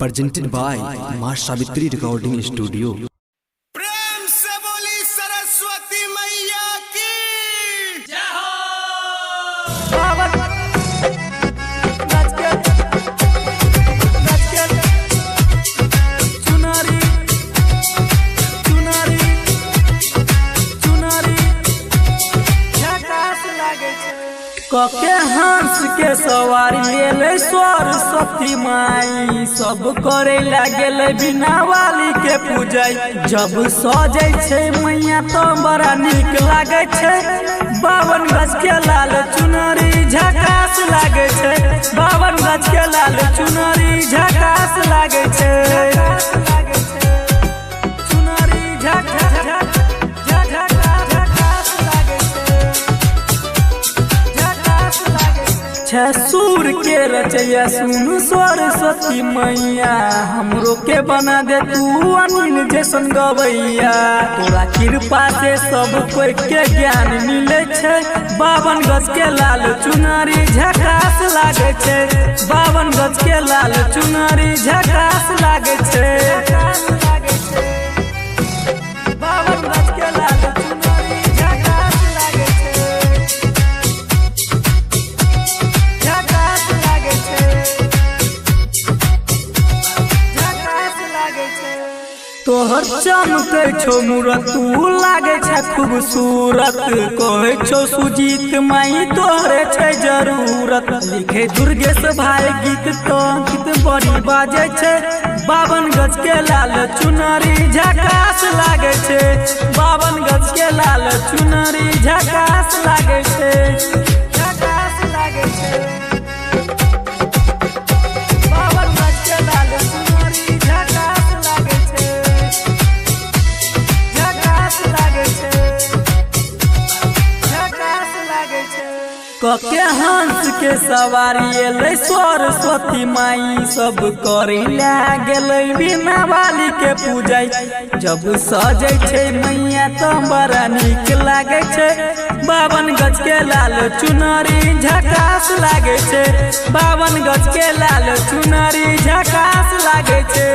presented by मां Savitri recording studio. प्रेम से बोली सरस्वती मैया की जय हो। कके हंस के सवारी ले सरस्वती माई सब करे लागल बिना वाली के पूजाई। जब सजे छे मैया तो बड़ा निक लागे छे। 52 गज के लाल चुनरी झकास लागे छे। 52 गज के लाल चुनरी झकास लागे छे। सूर के रचैया सुन सरस्वती मैया हमरो के बना दे तू अनिल जैसन गवैया। तोरा कृपा से सब कोई के ज्ञान मिले छे। 52 गज के लाल चुनरी झकास लागे छे। 52 गज के लाल चुनरी झकास लागे छे। 52 गज के लाल चुनरी झकास लागे छे। तोहर चमके छो मूरत तू लागे छे खूबसूरत। कहे छो सुजीत माई तोहरे छे जरूरत। लिखे दुर्गेश भाई गीत तो गीत बड़ी बाजे छे। 52 गज के लाल चुनरी झकास लागे छे। 52 गज के लाल चुनरी झकास लागे छे। झकास लागे छे। 52 गज के लाल चुनरी झकास लागे छे। झकास लागे छे। झकास लागे छे। कके हंस के सवारी एले सरस्वती माई सब करे लागल बिना वाली के पूजाई। जब सजे छे मैया तो बड़ा निक लागे छे। 52 गज के लाल चुनरी झकास लागे छे। 52 गज के लाल चुनरी झकास लागे छे।